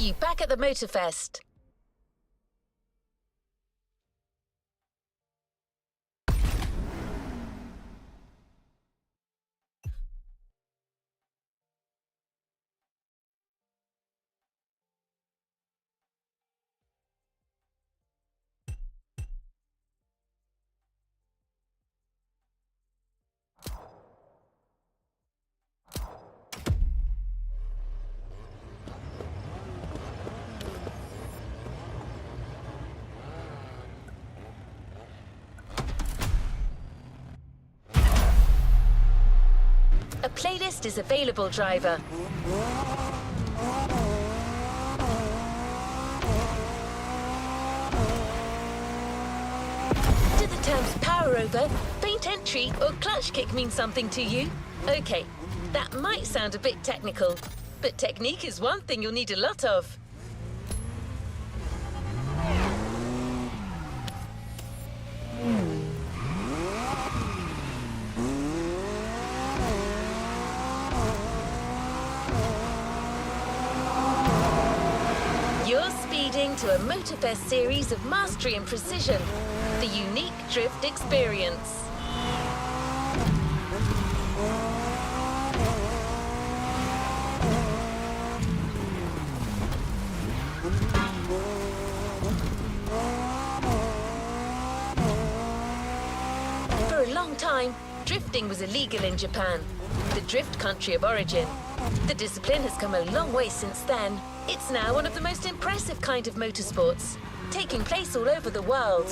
you back at the Motorfest. A playlist is available, driver. Do the terms power over, faint entry, or clutch kick mean something to you? Okay, that might sound a bit technical, but technique is one thing you'll need a lot of. You're speeding to a Motorfest series of mastery and precision, the unique drift experience. For a long time, drifting was illegal in Japan, the drift country of origin. The discipline has come a long way since then. It's now one of the most impressive kind of motorsports, taking place all over the world.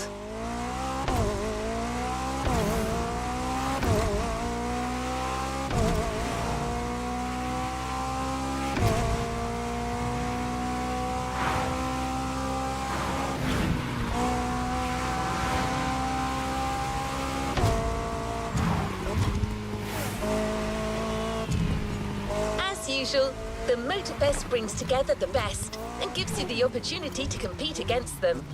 As usual, the Motorfest brings together the best and gives you the opportunity to compete against them.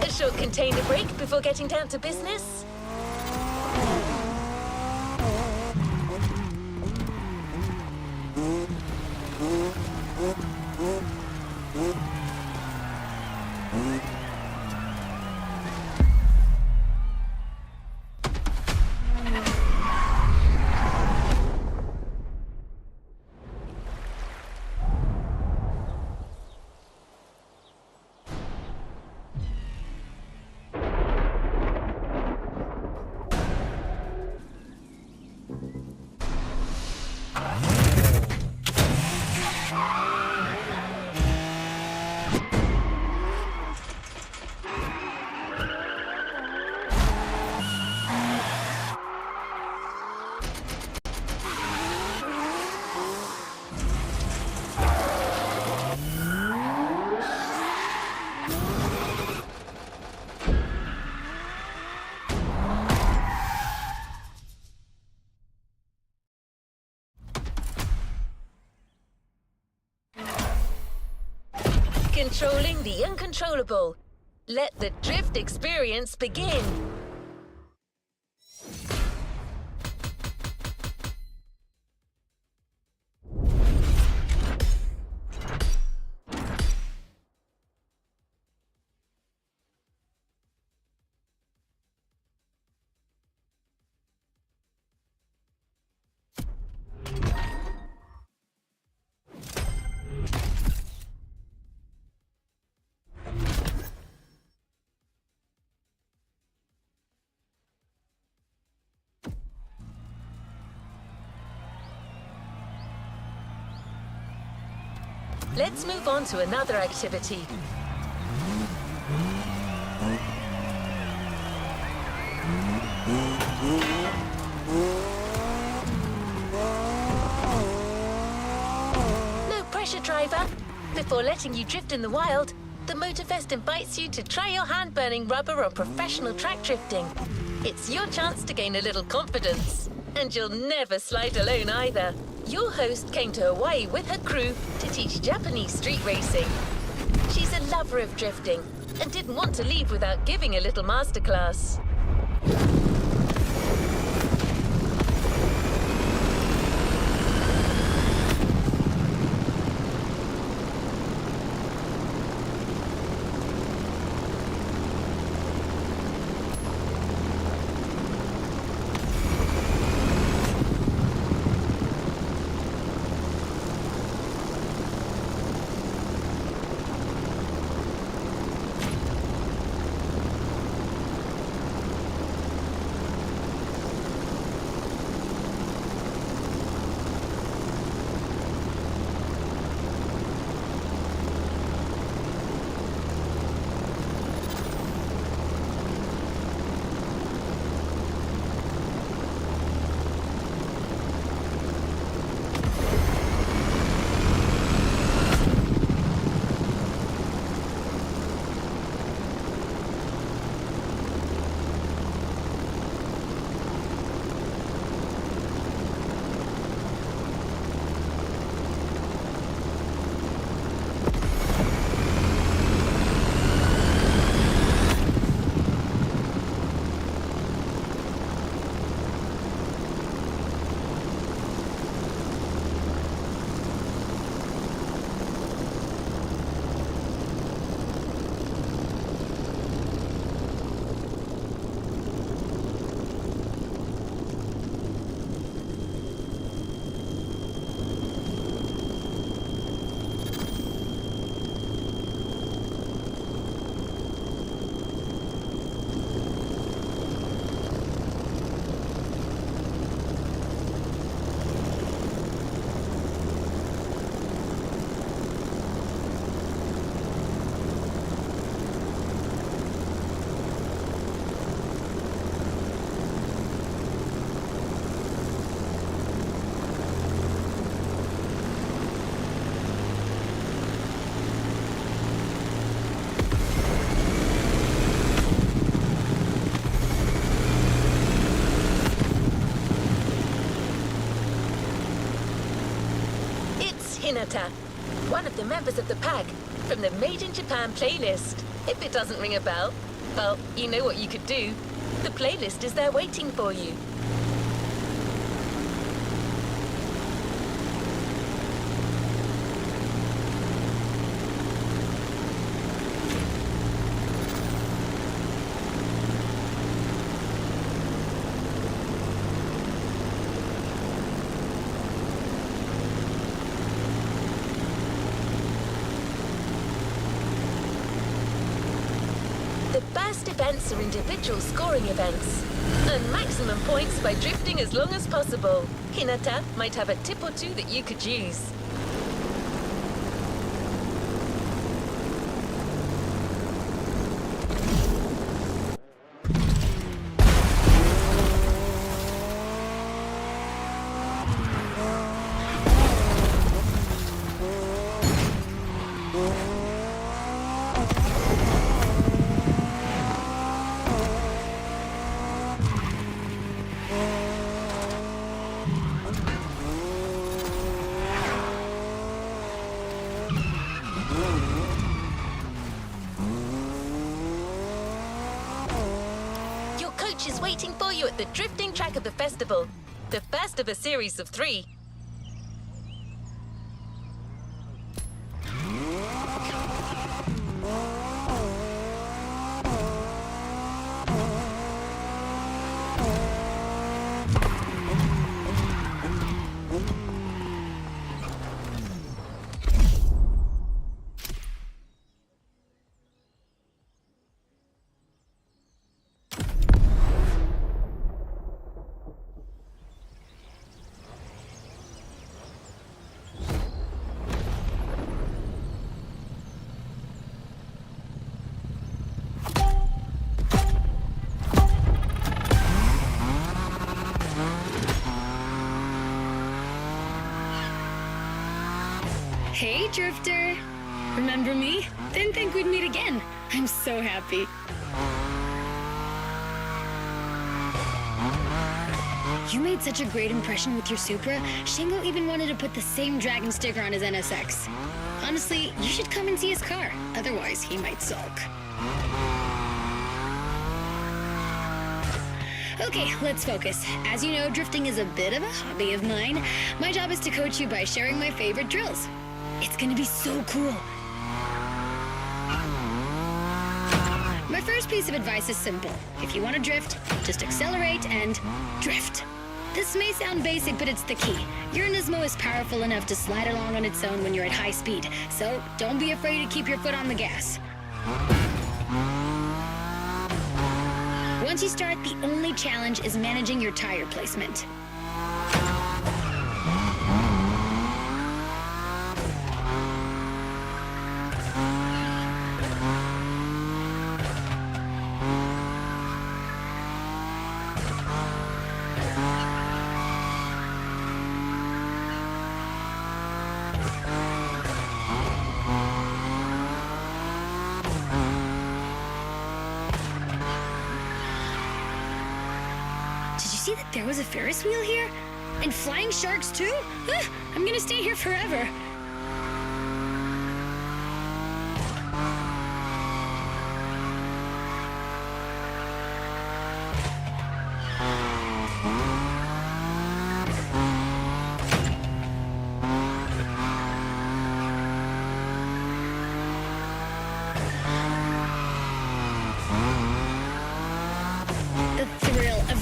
A short container break before getting down to business? Controlling the uncontrollable. Let the drift experience begin. Let's move on to another activity. No pressure, driver. Before letting you drift in the wild, the Motorfest invites you to try your hand-burning rubber on professional track drifting. It's your chance to gain a little confidence. And you'll never slide alone either. Your host came to Hawaii with her crew to teach Japanese street racing. She's a lover of drifting and didn't want to leave without giving a little masterclass. Hinata, one of the members of the pack, from the Made in Japan playlist. If it doesn't ring a bell, Well, you know what you could do. The playlist is there waiting for you. The best events are individual scoring events. Earn maximum points by drifting as long as possible. Hinata might have a tip or two that you could use. Is waiting for you at the drifting track of the festival, the first of a series of 3. Hey, Drifter! Remember me? Didn't think we'd meet again. I'm so happy. You made such a great impression with your Supra, Shingo even wanted to put the same Dragon sticker on his NSX. Honestly, you should come and see his car. Otherwise, he might sulk. Okay, let's focus. As you know, drifting is a bit of a hobby of mine. My job is to coach you by sharing my favorite drills. It's gonna be so cool. My first piece of advice is simple. If you want to drift, just accelerate and drift. This may sound basic, but it's the key. Your Nismo is powerful enough to slide along on its own when you're at high speed, so don't be afraid to keep your foot on the gas. Once you start, the only challenge is managing your tire placement. See that there was a Ferris wheel here? And flying sharks too? I'm gonna stay here forever.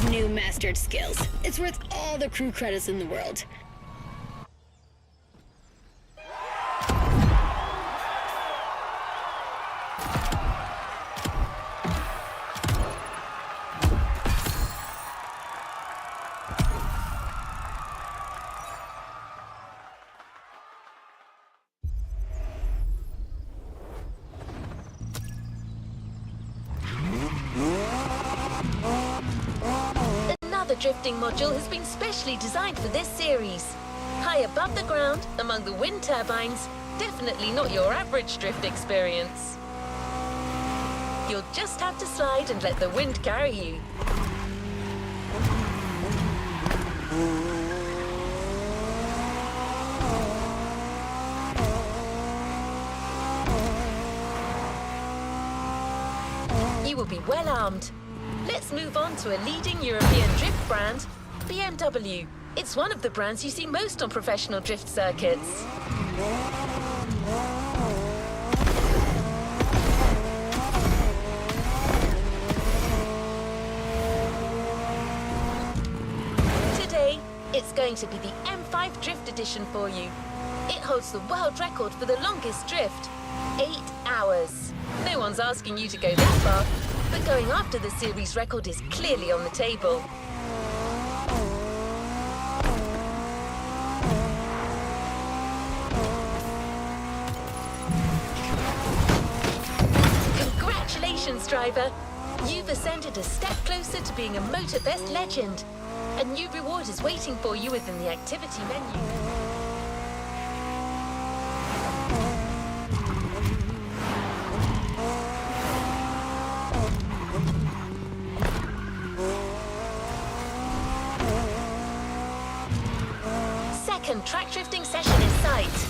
New mastered skills. It's worth all the crew credits in the world. The drifting module has been specially designed for this series. High above the ground, among the wind turbines, definitely not your average drift experience. You'll just have to slide and let the wind carry you. you will be well armed. Let's move on to a leading European drift brand, BMW. It's one of the brands you see most on professional drift circuits. Today, it's going to be the M5 Drift Edition for you. It holds the world record for the longest drift, 8 hours. No one's asking you to go that far, but going after the series record is clearly on the table. Congratulations, driver! You've ascended a step closer to being a Motorfest legend. A new reward is waiting for you within the activity menu. Second track drifting session in sight.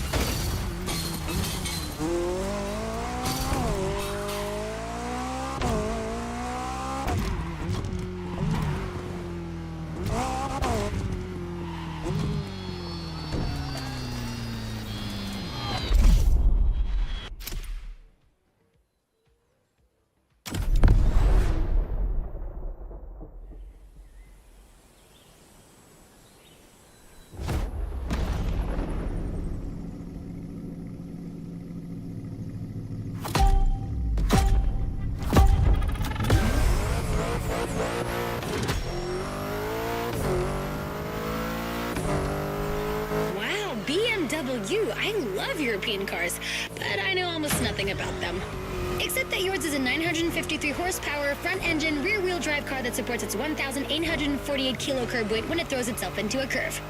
BMW, I love European cars, but I know almost nothing about them. Except that yours is a 953 horsepower, front-engine, rear-wheel drive car that supports its 1,848 kilo curb weight when it throws itself into a curve.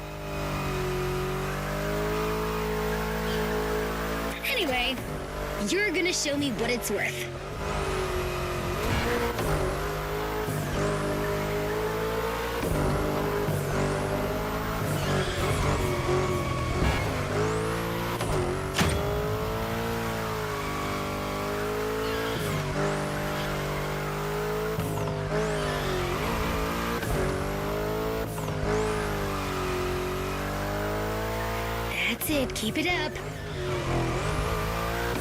Anyway, you're gonna show me what it's worth. That's it, keep it up.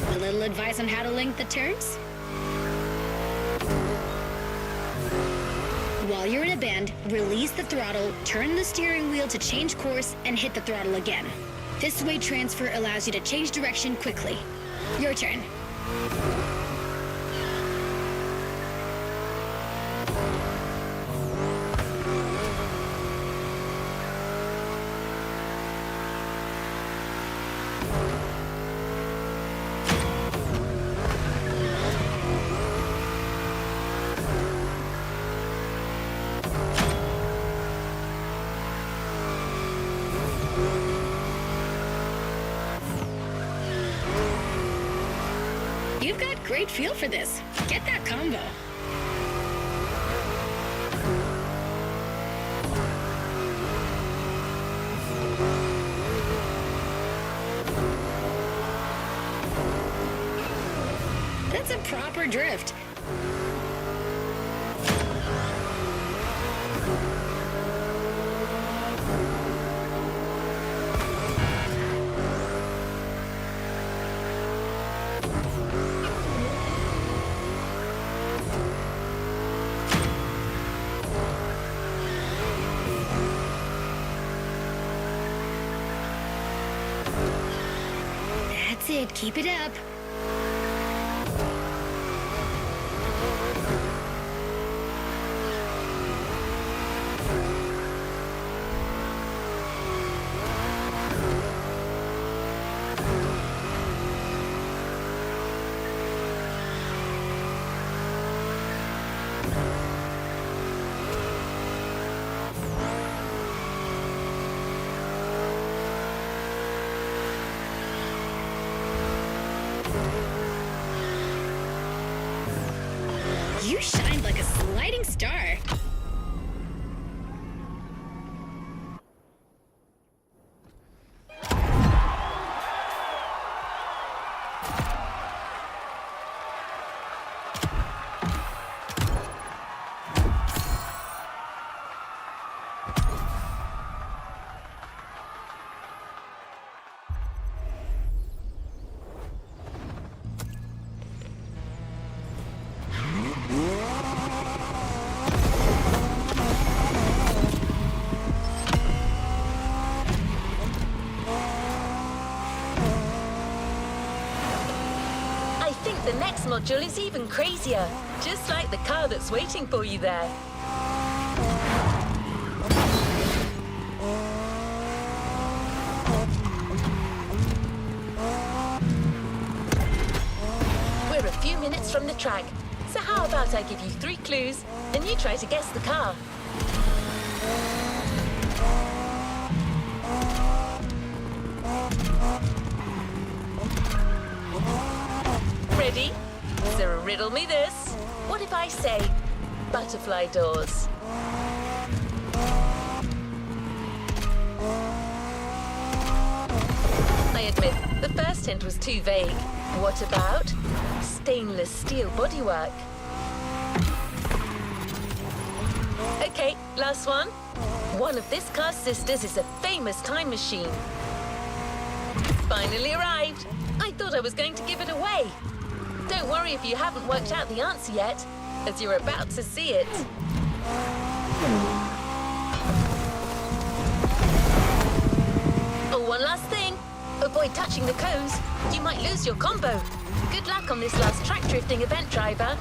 A little advice on how to link the turns? While you're in a bend, release the throttle, turn the steering wheel to change course, and hit the throttle again. This weight transfer allows you to change direction quickly. Your turn. You've got great feel for this. Get that combo. That's a proper drift. That's it, keep it up. You shined like a sliding star. module is even crazier, just like the car that's waiting for you there. We're a few minutes from the track, so how about I give you 3 clues and you try to guess the car? Ready? So riddle me this. What if I say butterfly doors? I admit, the first hint was too vague. What about stainless steel bodywork? Okay, last one. One of this car's sisters is a famous time machine. Finally arrived. I thought I was going to give it away. Don't worry if you haven't worked out the answer yet, as you're about to see it. Oh, one last thing. Avoid touching the cones. You might lose your combo. Good luck on this last track drifting event, driver.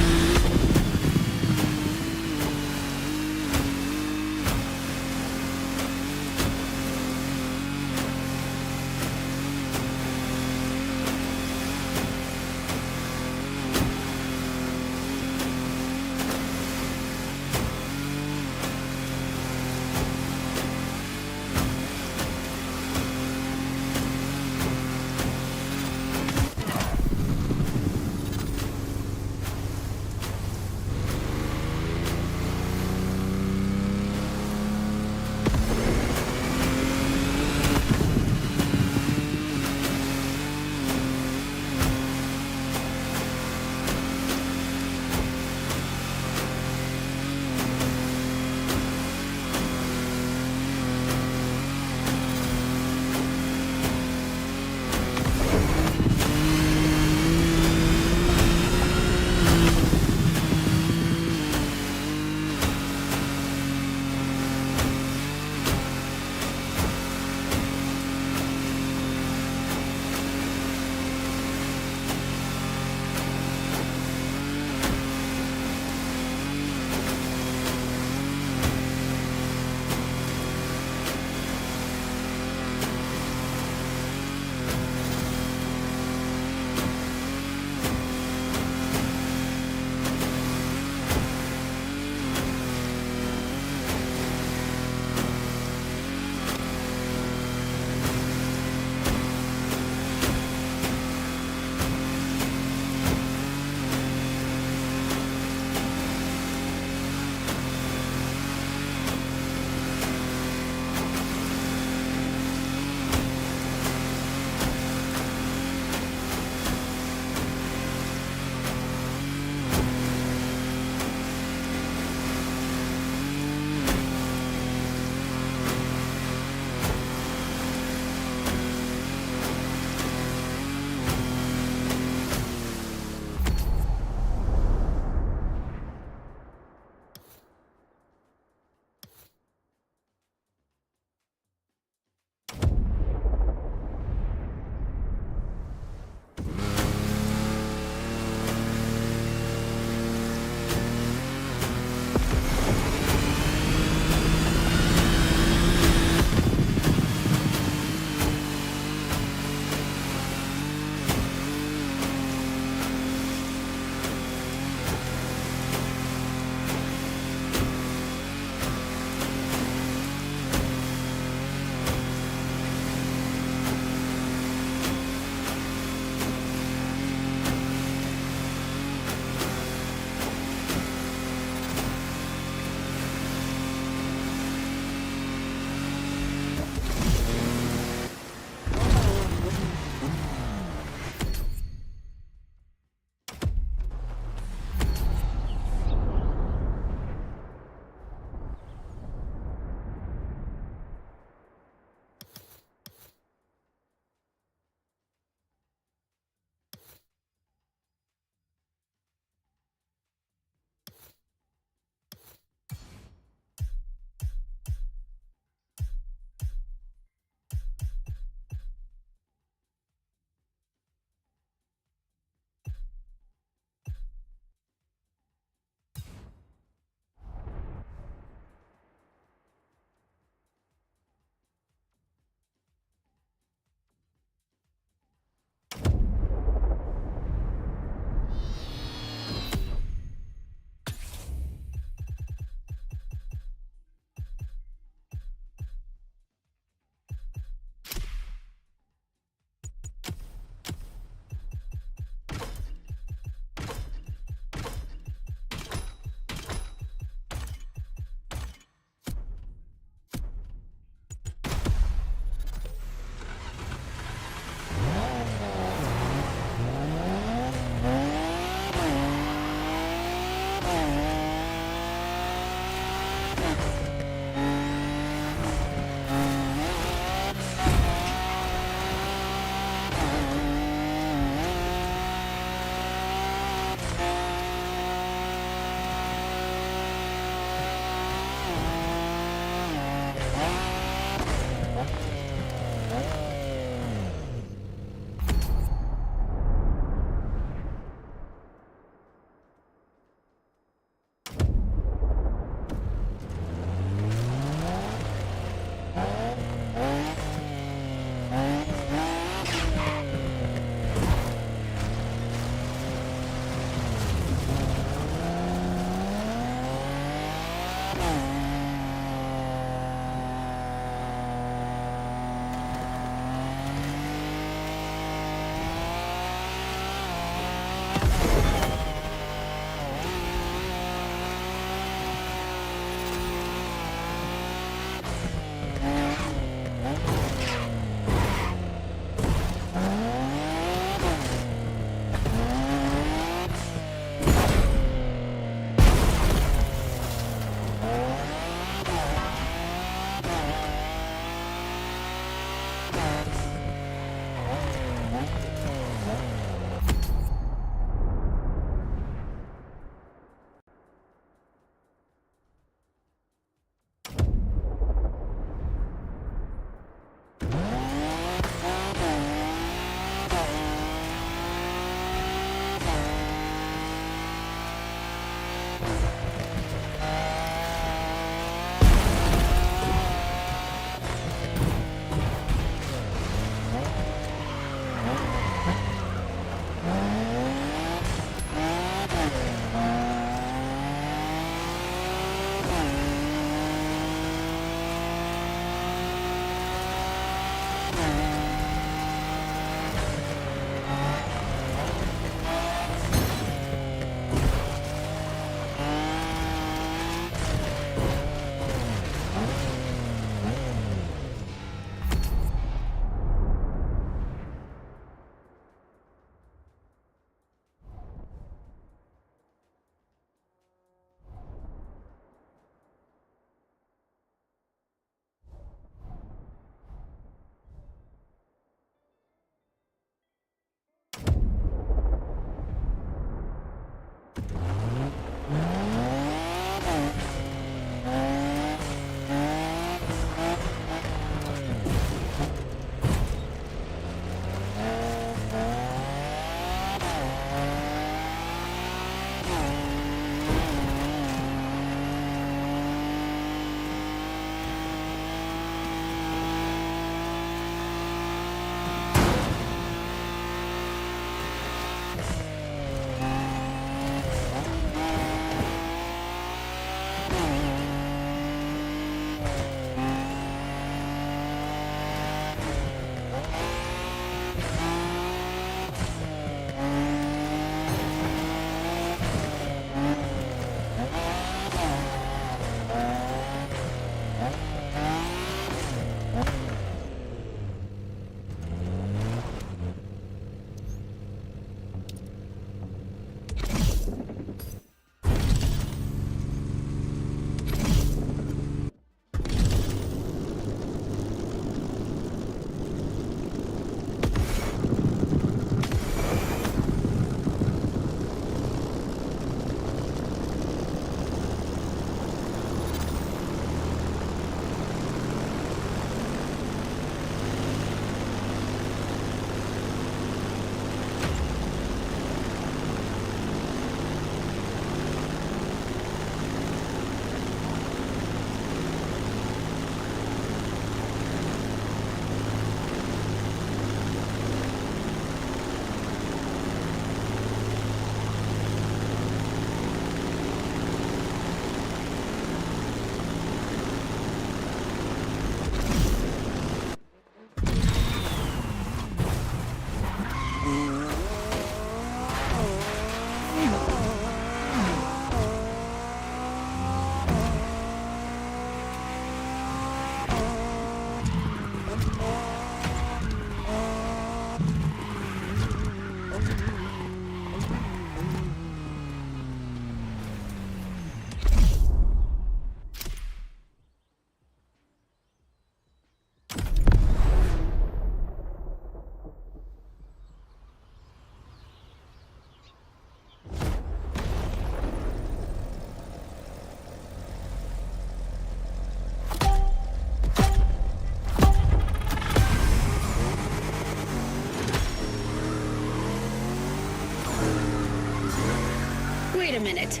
Wait a minute.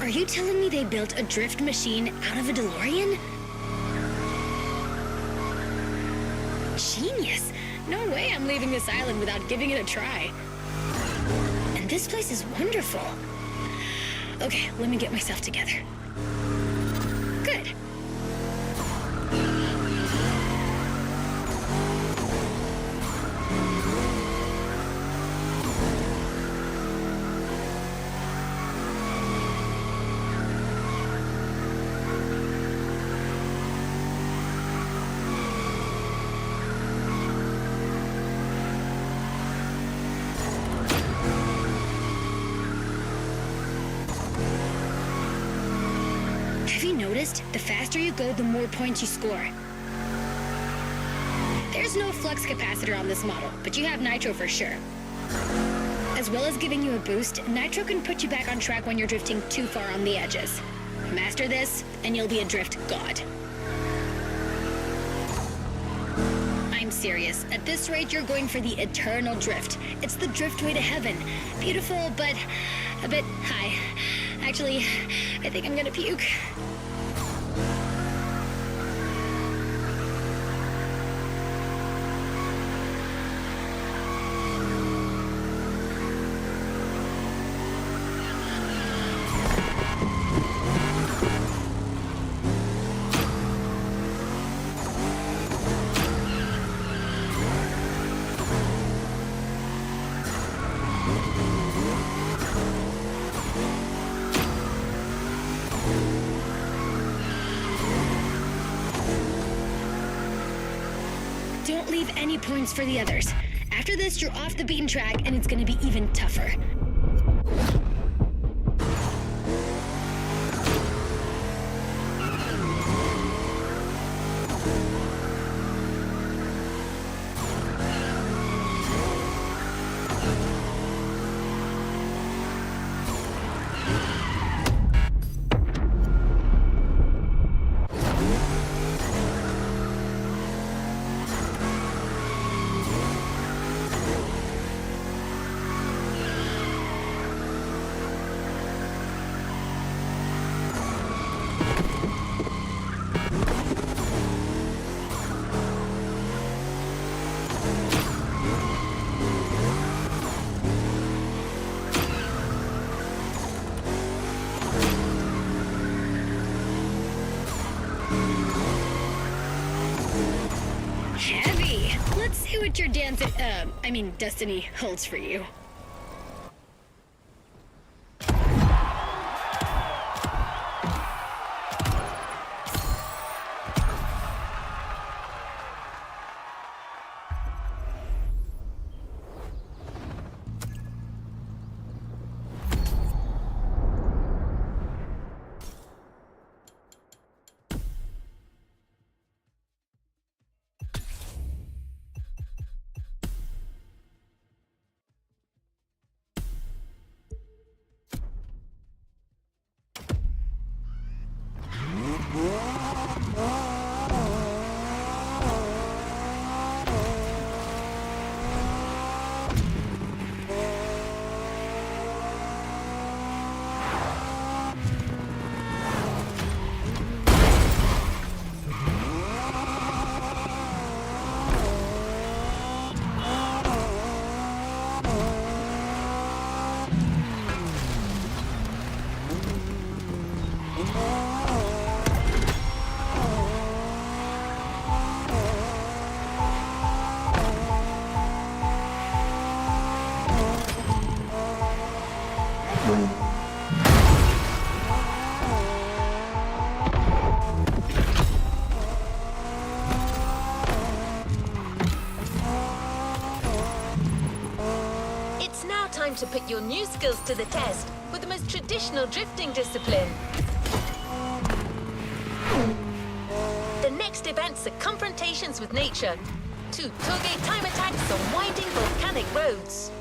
Are you telling me they built a drift machine out of a DeLorean? Genius! No way I'm leaving this island without giving it a try. And this place is wonderful. Okay, let me get myself together. Good. Have you noticed? The faster you go, the more points you score. There's no flux capacitor on this model, but you have nitro for sure. As well as giving you a boost, nitro can put you back on track when you're drifting too far on the edges. Master this, and you'll be a drift god. I'm serious. At this rate, you're going for the eternal drift. It's the drift way to heaven. Beautiful, but a bit high. Actually, I think I'm gonna puke. Don't leave any points for the others. After this, you're off the beaten track, and it's gonna be even tougher. Heavy! Let's see what your destiny holds for you. It's now time to put your new skills to the test with the most traditional drifting discipline. The next events are confrontations with nature, 2 tollgate time attacks on winding volcanic roads.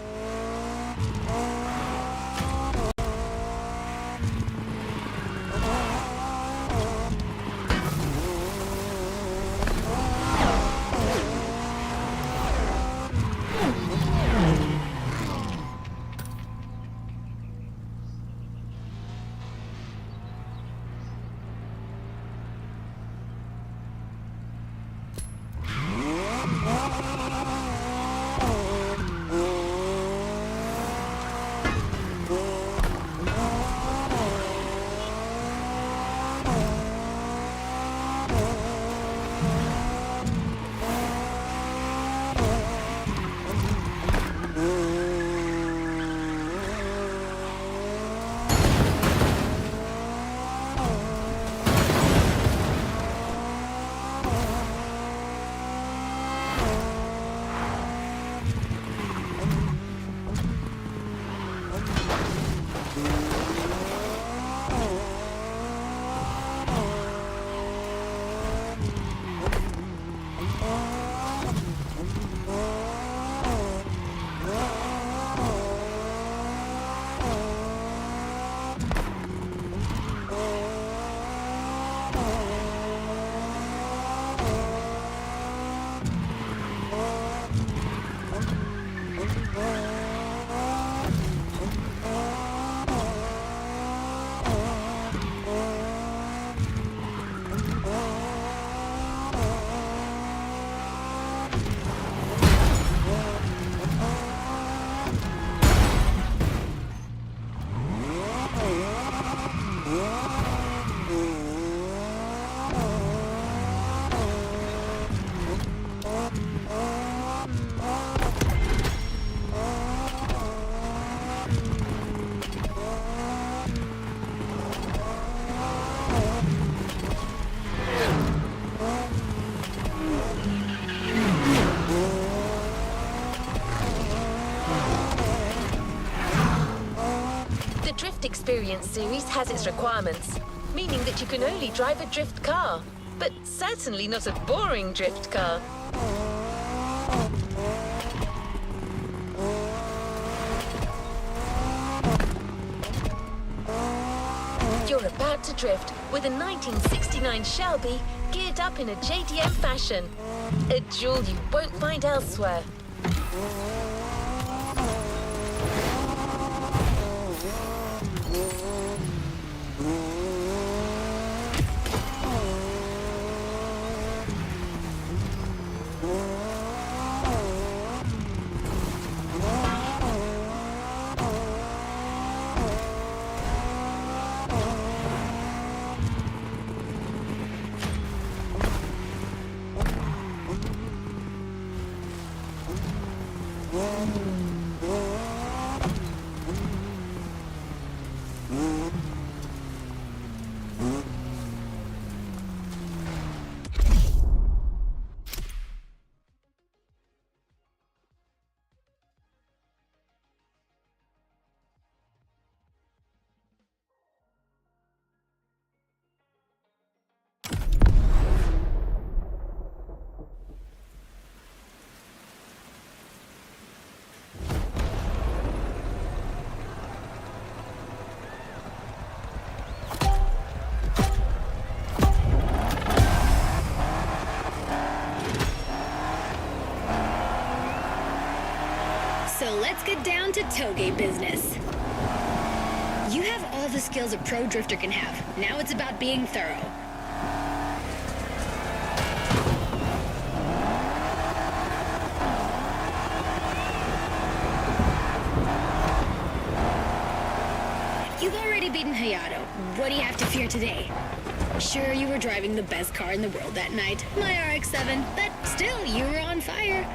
Experience series has its requirements, meaning that you can only drive a drift car, but certainly not a boring drift car. You're about to drift with a 1969 Shelby geared up in a JDM fashion. A jewel you won't find elsewhere. So let's get down to toge business. You have all the skills a pro drifter can have. Now it's about being thorough. You've already beaten Hayato. What do you have to fear today? Sure, you were driving the best car in the world that night, my RX-7, but still, you were on fire.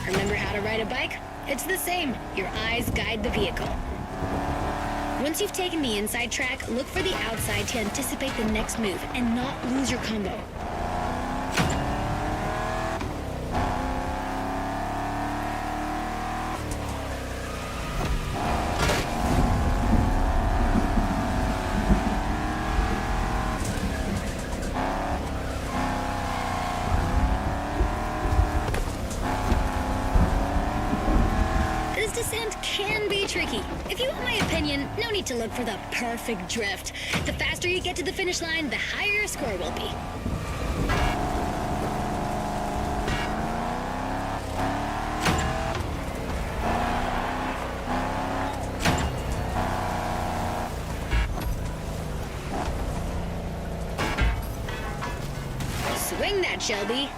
Remember how to ride a bike? It's the same. Your eyes guide the vehicle. Once you've taken the inside track, look for the outside to anticipate the next move and not lose your combo. Descent can be tricky. If you want my opinion, no need to look for the perfect drift. The faster you get to the finish line, the higher your score will be. Swing that, Shelby.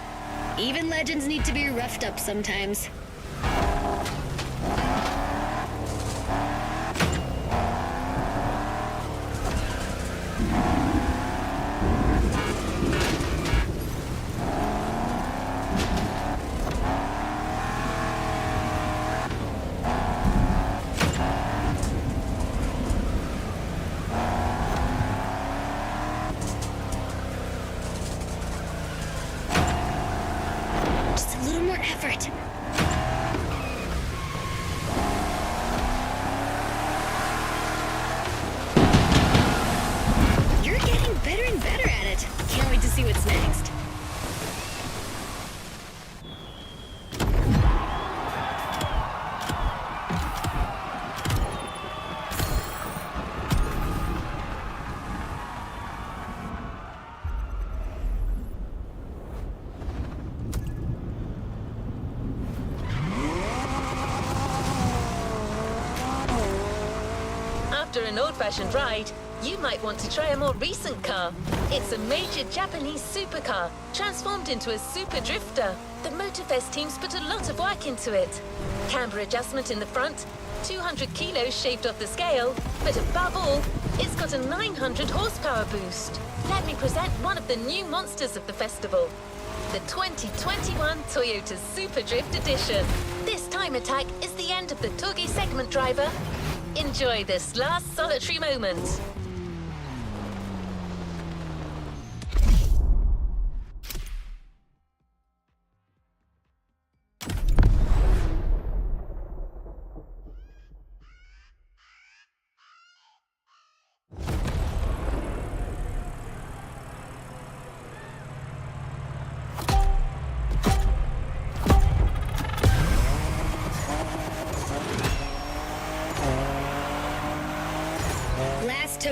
Even legends need to be roughed up sometimes. Just a little more effort. You're getting better and better at it. Can't wait to see what's next. After an old-fashioned ride, you might want to try a more recent car. It's a major Japanese supercar, transformed into a super drifter. The Motorfest teams put a lot of work into it. Camber adjustment in the front, 200 kilos shaved off the scale, but above all, it's got a 900 horsepower boost. Let me present one of the new monsters of the festival. The 2021 Toyota Super Drift Edition. This time attack is the end of the Toge segment driver. Enjoy this last solitary moment.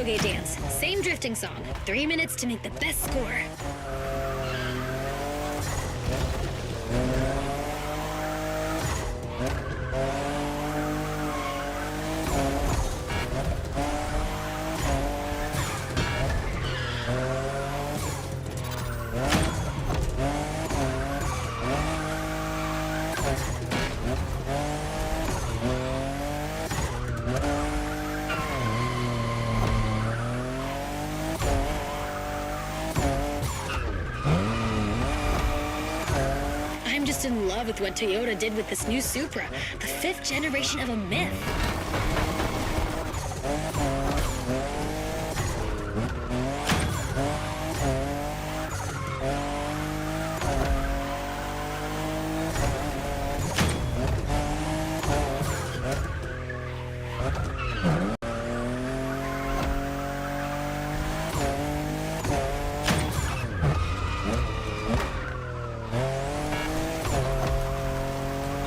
shoge dance. Same drifting song. 3 minutes to make the best score. I'm just in love with what Toyota did with this new Supra, the 5th generation of a myth.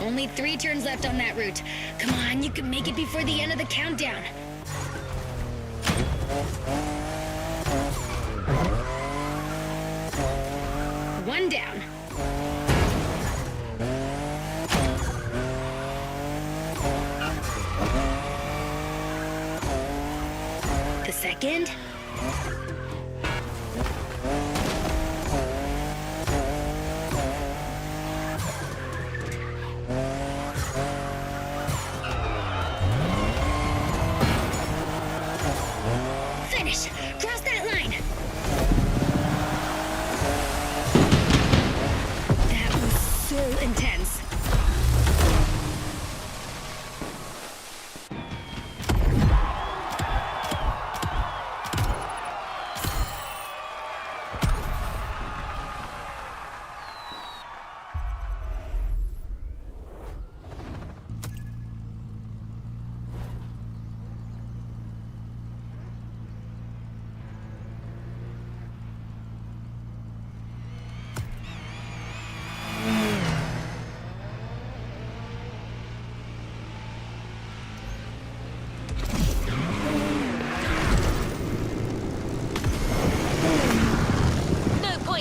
Only 3 turns left on that route. Come on, you can make it before the end of the countdown. One down. The second. Finish! Cross that line! That was so intense.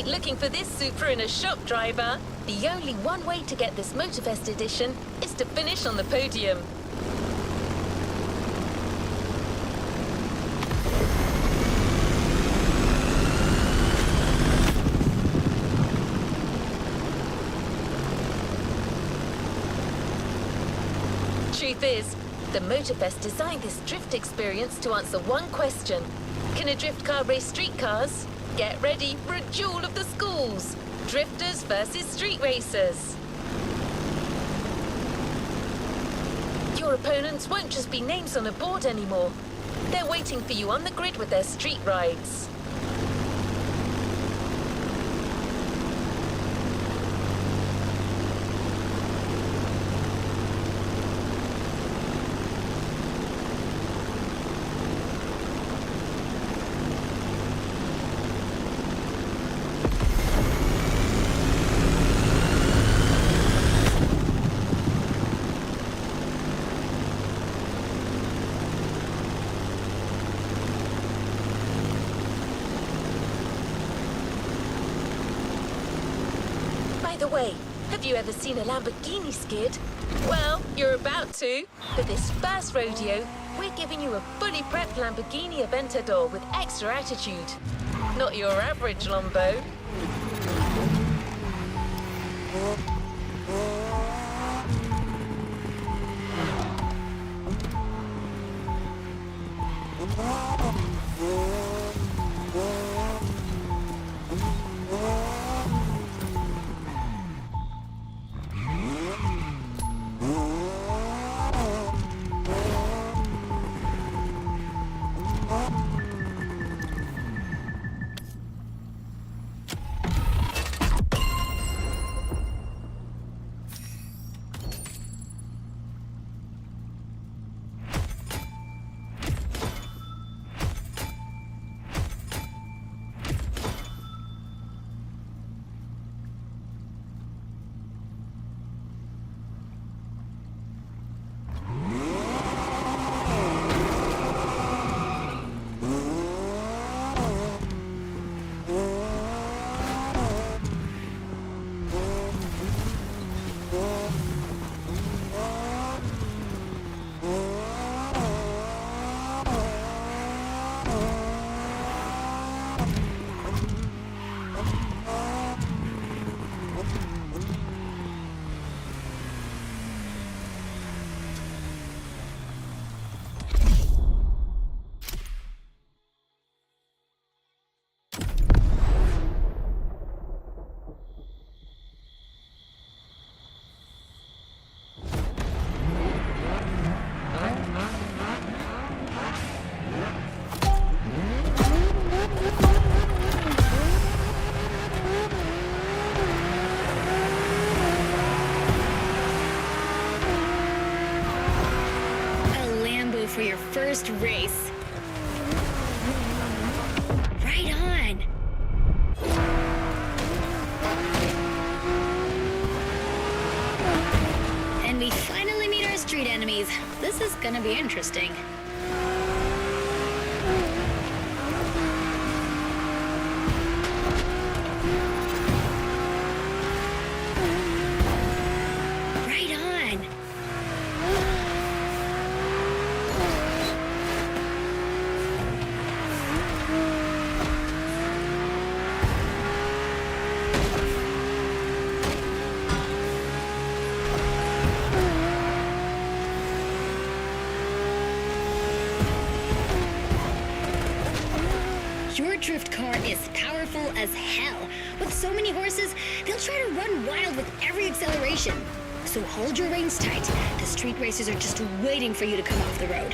Looking for this Supra in a shop, driver. The only one way to get this Motorfest edition is to finish on the podium. Truth is, the Motorfest designed this drift experience to answer one question. Can a drift car race street cars? Get ready for a duel of the schools. Drifters versus street racers. Your opponents won't just be names on a board anymore. They're waiting for you on the grid with their street rides. By the way, have you ever seen a Lamborghini skid? Well, you're about to. For this first rodeo, we're giving you a fully prepped Lamborghini Aventador with extra attitude. Not your average Lambo. first race. Right on. And we finally meet our street enemies. This is gonna be interesting. Right on. Your drift car is powerful as hell. With so many horses, they'll try to run wild with every acceleration. So hold your reins tight. The street racers are just waiting for you to come off the road.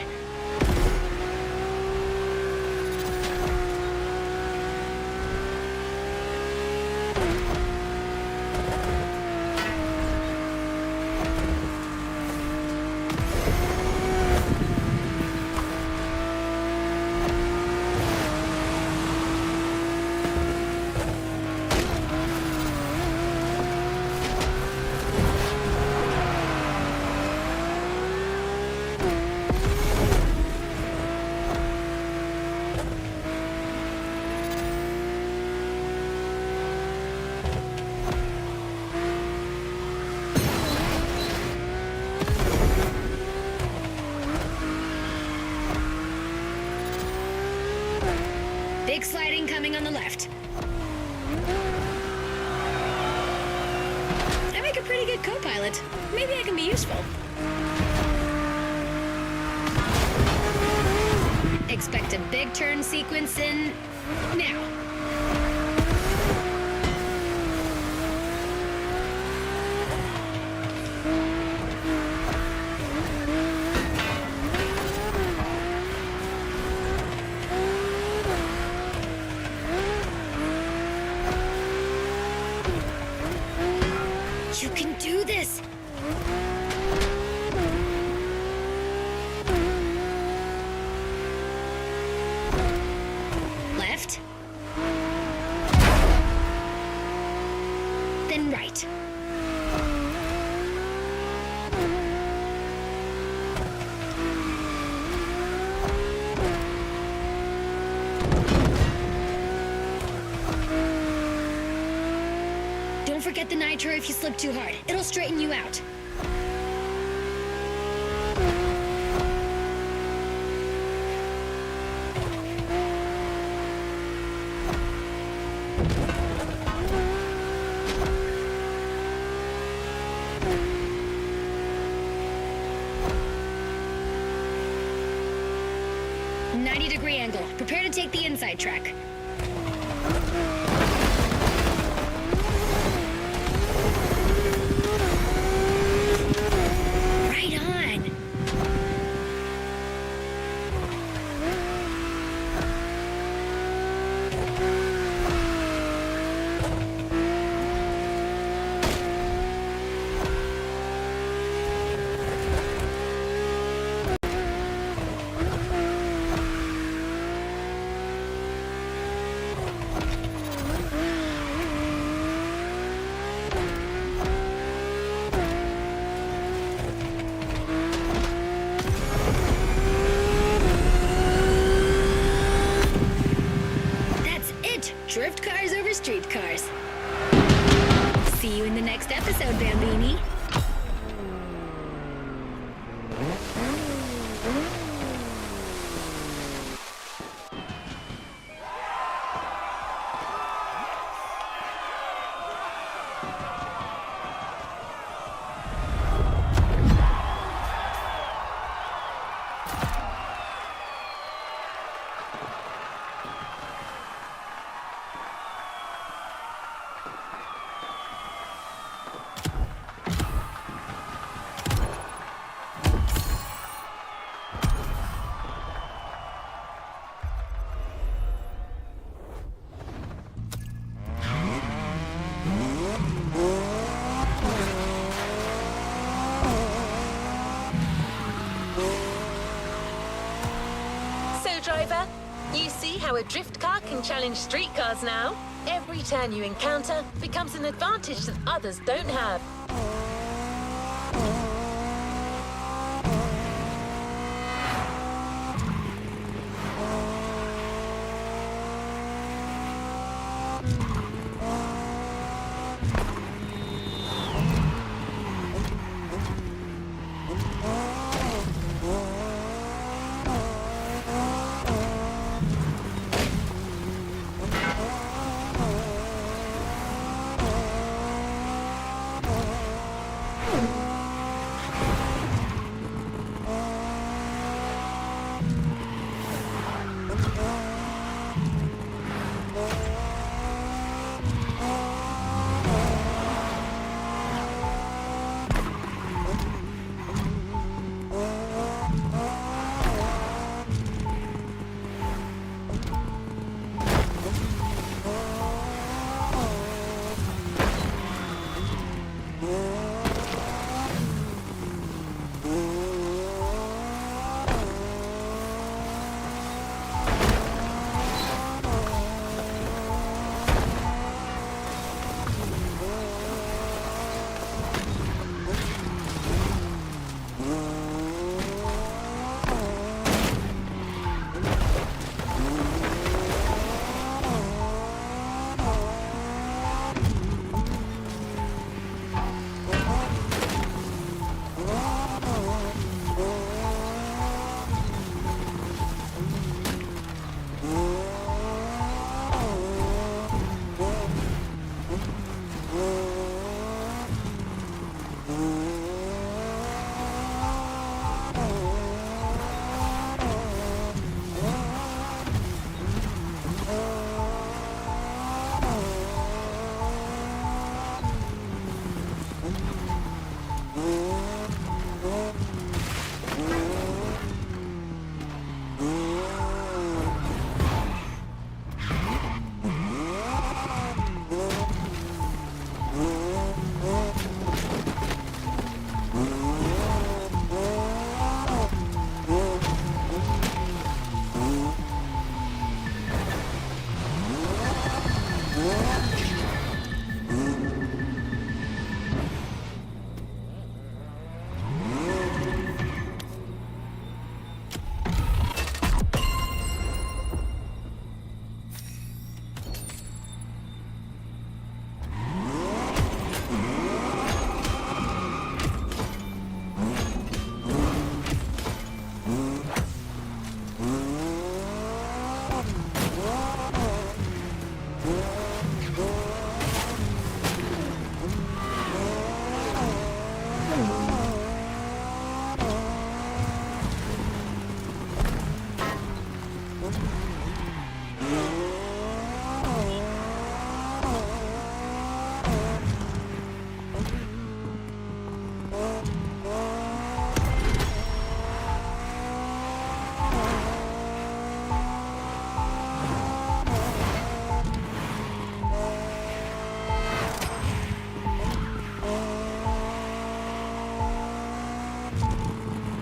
Big sliding coming on the left. I make a pretty good co-pilot. Maybe I can be useful. Expect a big turn sequence in now. You can do this! Left. Then right. Don't forget the nitro if you slip too hard. It'll straighten you out. .90-degree angle. Prepare to take the inside track. Right on. Drift cars over street cars. See you in the next episode, Bambini. how a drift car can challenge street cars now. Every turn you encounter becomes an advantage that others don't have.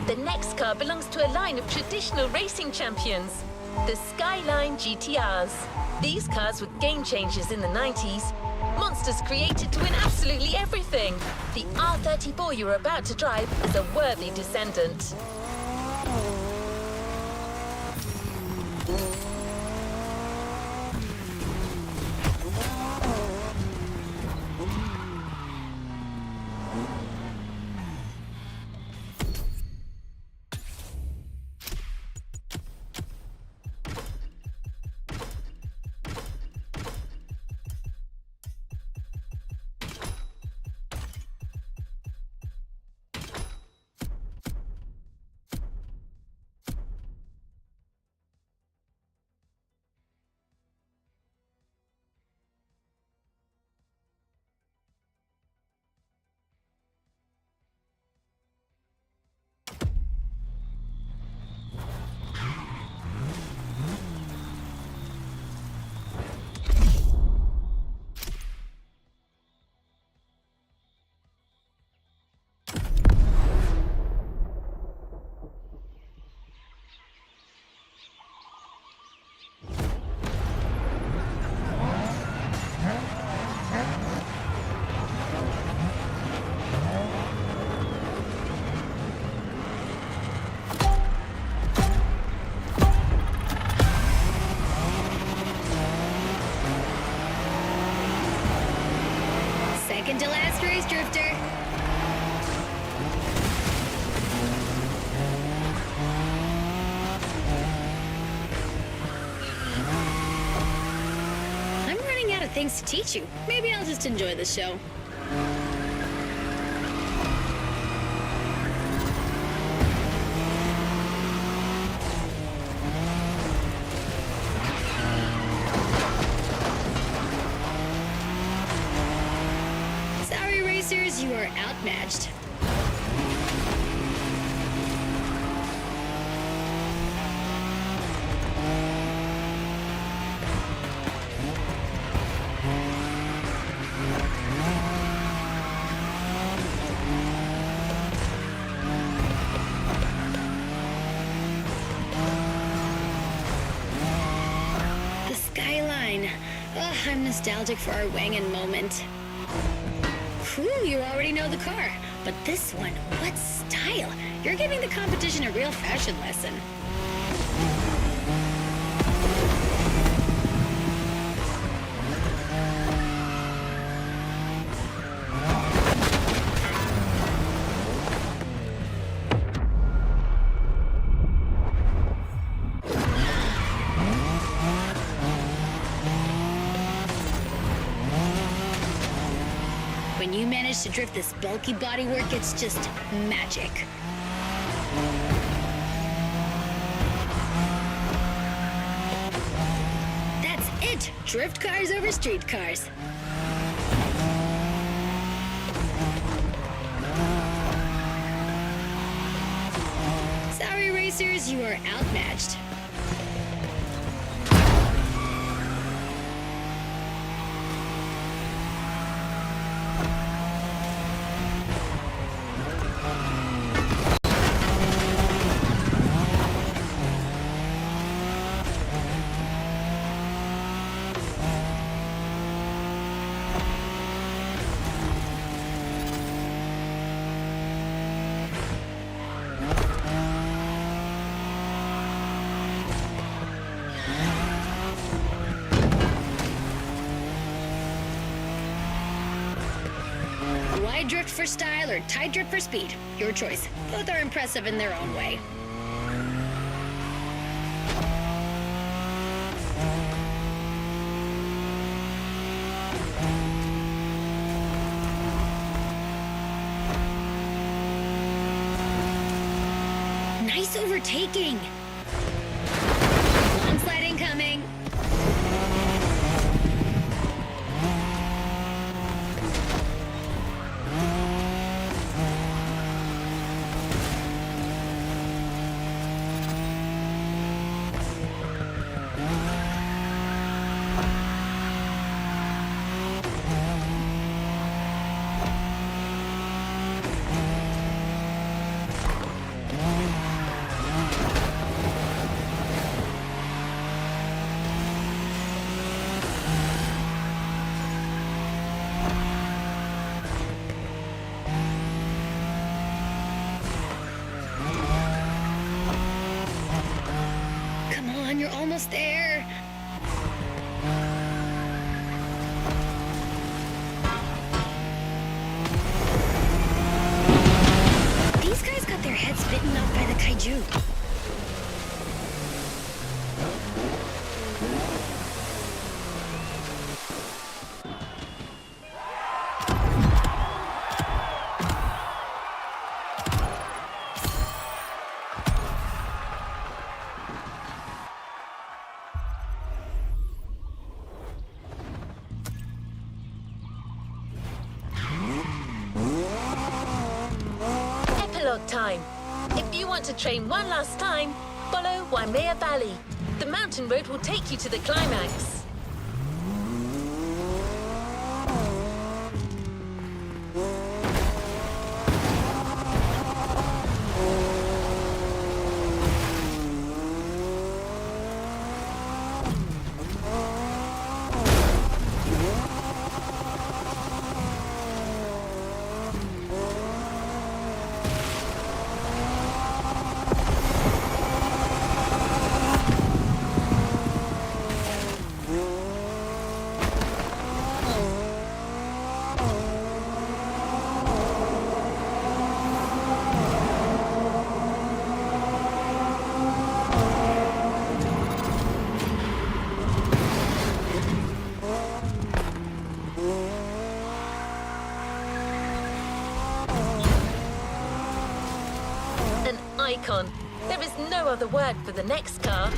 The next car belongs to a line of traditional racing champions, the Skyline GTRs. These cars were game changers in the 90s. Monsters created to win absolutely everything. The R34 you're about to drive is a worthy descendant. Second to last race, Drifter. I'm running out of things to teach you. Maybe I'll just enjoy the show. Sorry, racers, you are outmatched. The skyline. Oh, I'm nostalgic for our Wangan moment. Whew, you already know the car. But this one, what style? You're giving the competition a real fashion lesson. When you manage to drift this bulky bodywork, it's just magic. That's it! Drift cars over street cars. Sorry, racers, you are outmatched. Wide drift for style or tight drift for speed. Your choice. Both are impressive in their own way. Nice overtaking. Long slide incoming. Come on, you're almost there. These guys got their heads bitten off by the kaiju. Epilogue time. If you want to train one last time, follow Waimea Valley. The mountain road will take you to the climax. icon. There is no other word for the next car.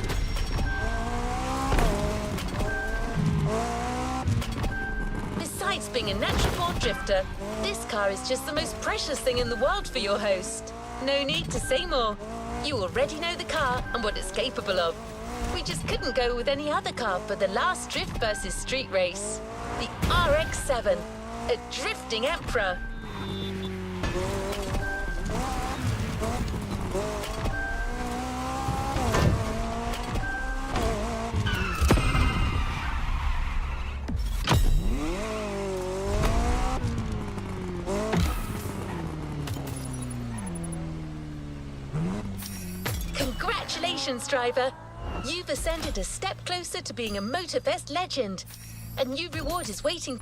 Besides being a natural-born drifter, this car is just the most precious thing in the world for your host. No need to say more. You already know the car and what it's capable of. We just couldn't go with any other car for the last Drift versus Street race. The RX-7, a drifting emperor. Congratulations, driver! You've ascended a step closer to being a Motorfest legend. A new reward is waiting.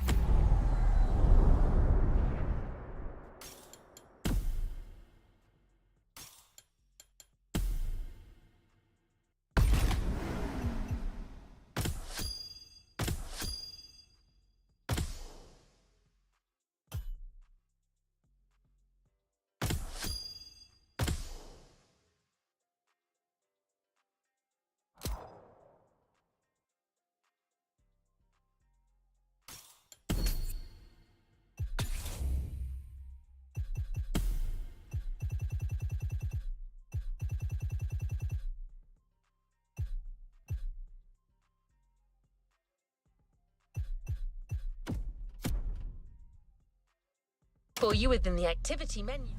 For you within the activity menu.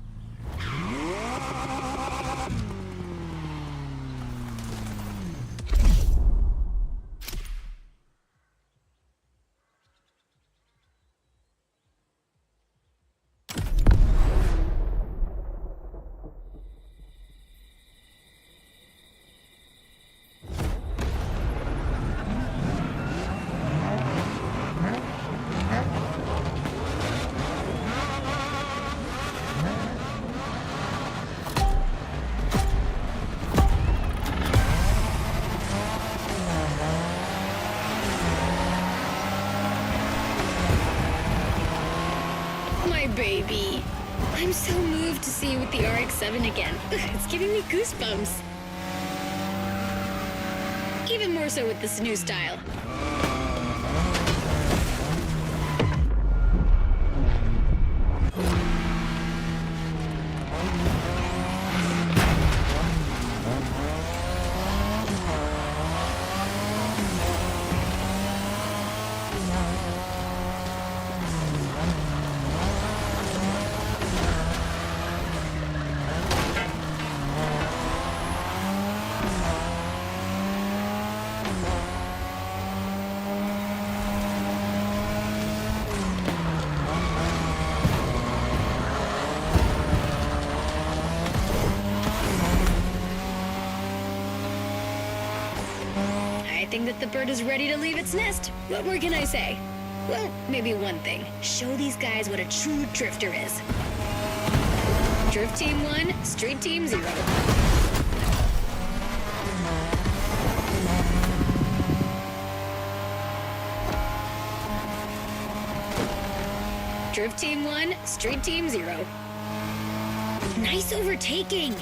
Baby. I'm so moved to see you with the RX-7 again. It's giving me goosebumps. Even more so with this new style. I think that the bird is ready to leave its nest. What more can I say? Well, maybe one thing. Show these guys what a true drifter is. Drift Team 1, Street Team 0. Drift Team 1, Street Team 0. Nice overtaking!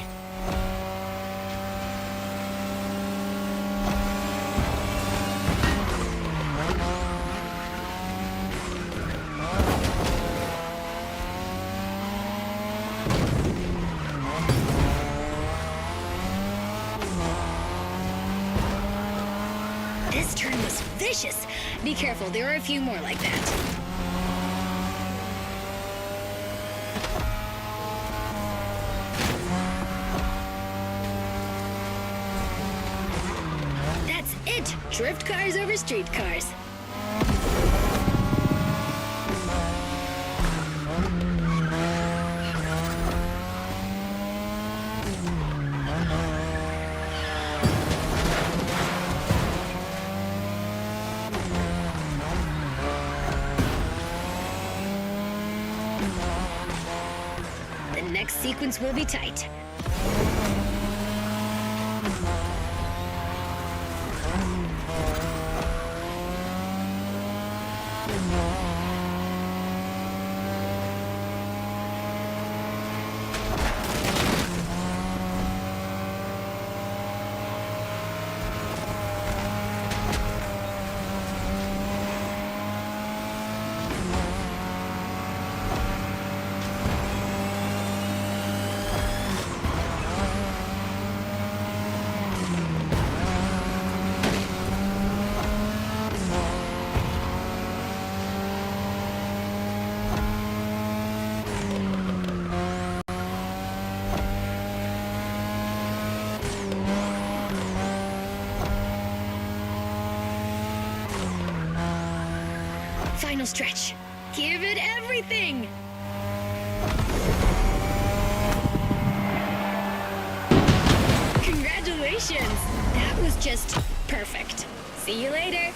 This turn was vicious. Be careful, there are a few more like that. That's it! Drift cars over street cars. The next sequence will be tight. final stretch. Give it everything! Congratulations! That was just perfect. See you later.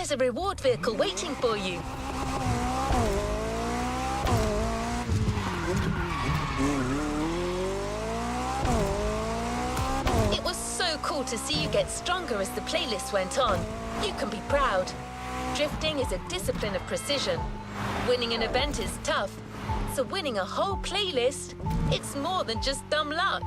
There's a reward vehicle waiting for you. It was so cool to see you get stronger as the playlist went on. You can be proud. Drifting is a discipline of precision. Winning an event is tough. So winning a whole playlist, it's more than just dumb luck.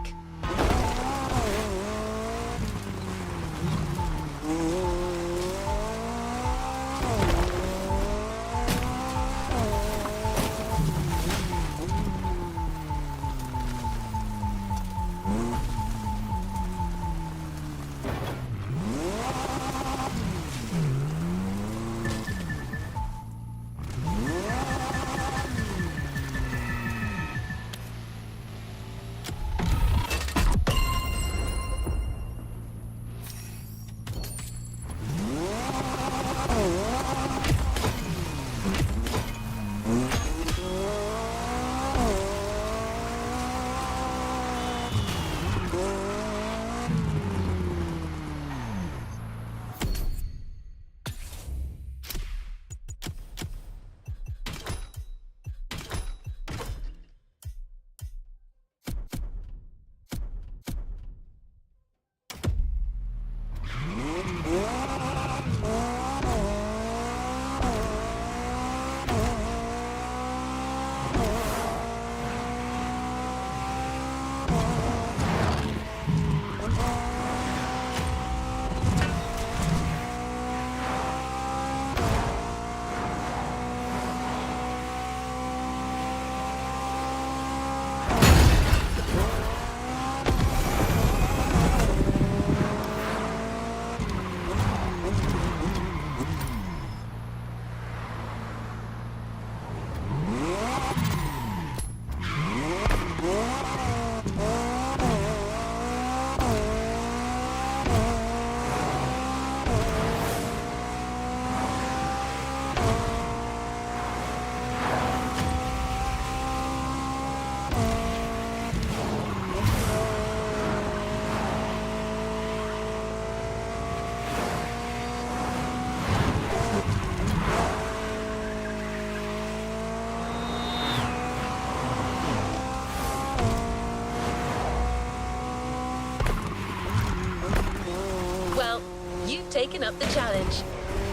Taken up the challenge.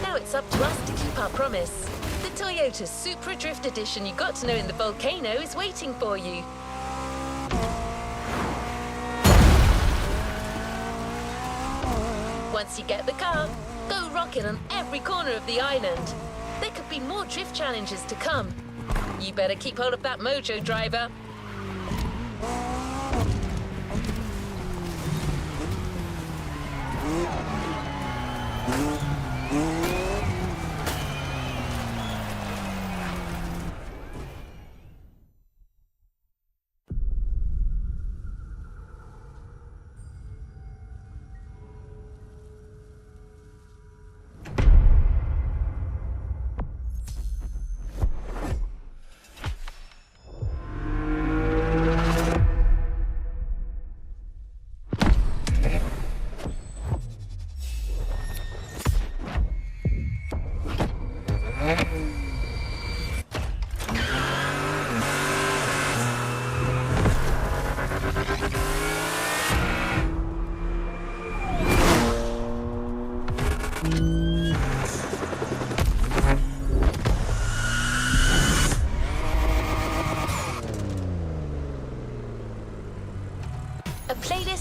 Now it's up to us to keep our promise. The Toyota Supra Drift Edition you got to know in the volcano is waiting for you. Once you get the car, go rock it on every corner of the island. There could be more drift challenges to come. You better keep hold of that mojo, driver.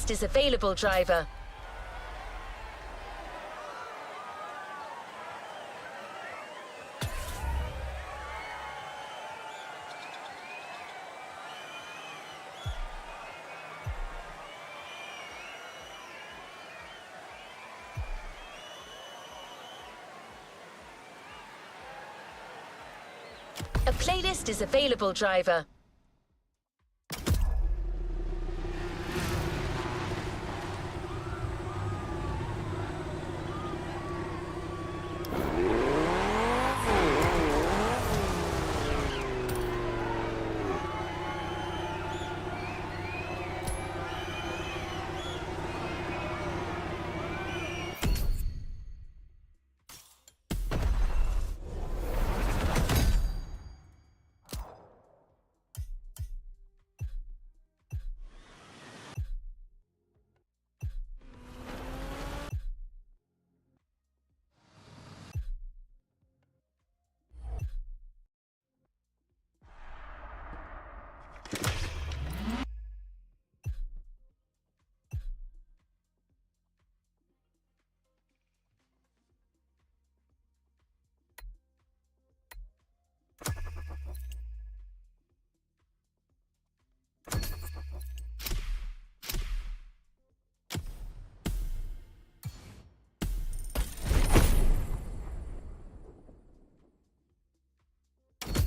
playlist is available, driver. A playlist is available, driver.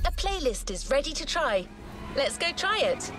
A playlist is ready to try. Let's go try it.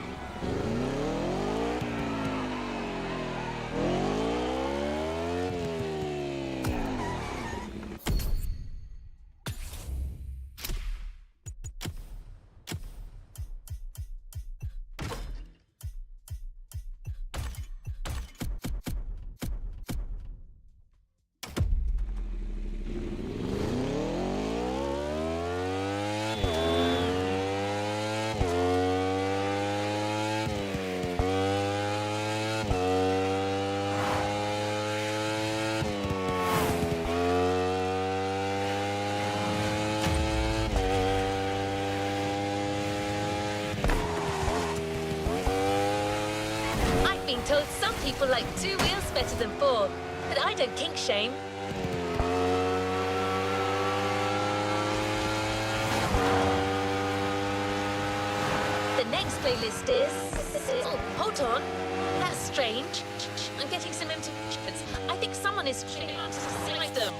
Been told some people like 2 wheels better than 4, but I don't kink shame. The next playlist is... Oh, hold on. That's strange. I'm getting some notifications. I think someone is trying to select them.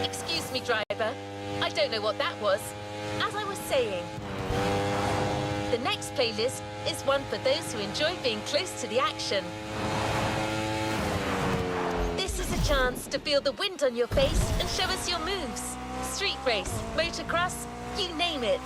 Excuse me, driver. I don't know what that was. As I was saying, the next playlist is one for those who enjoy being close to the action. This is a chance to feel the wind on your face and show us your moves. Street race, motocross, you name it.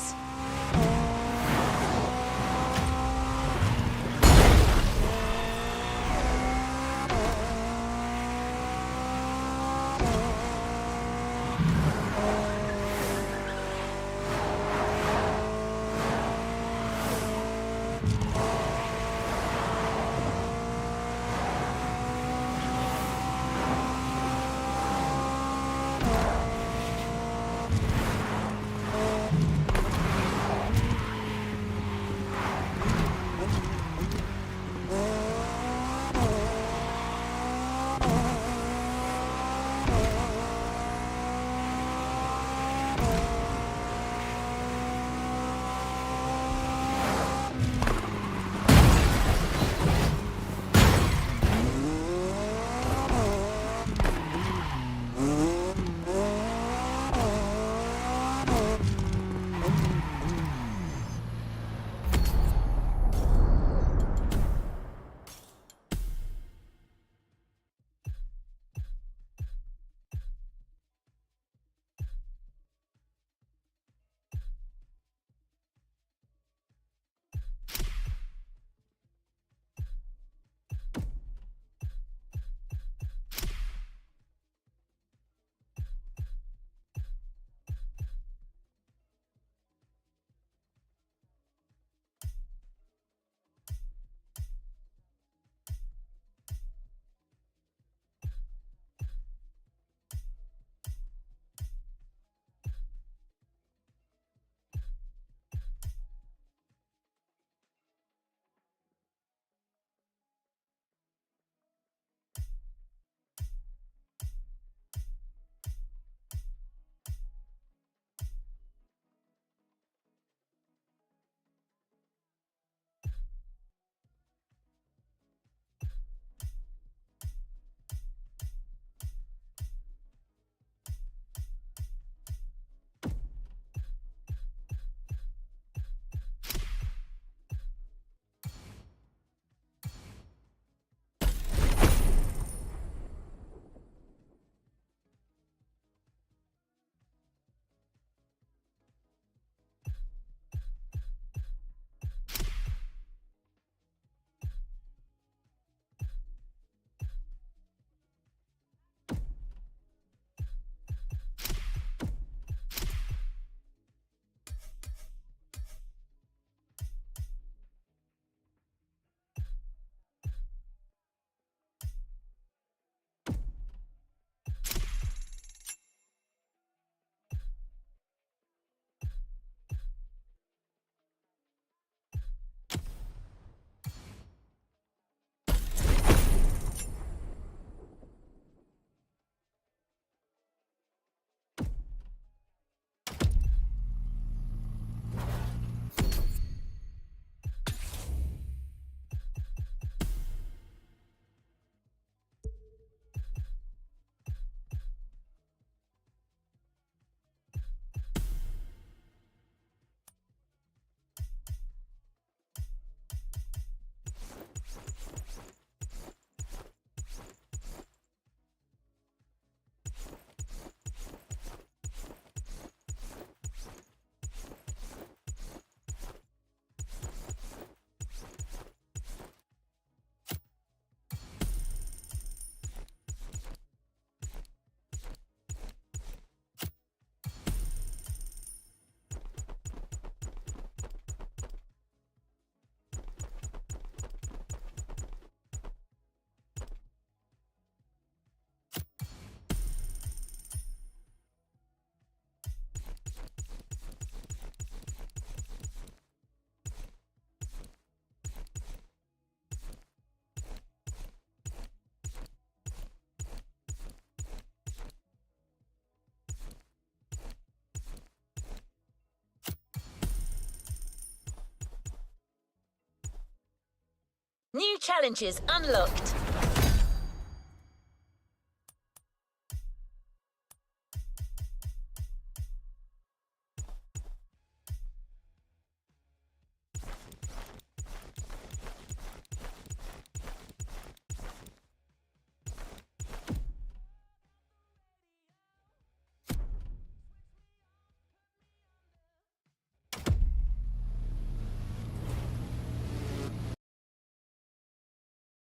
challenges unlocked.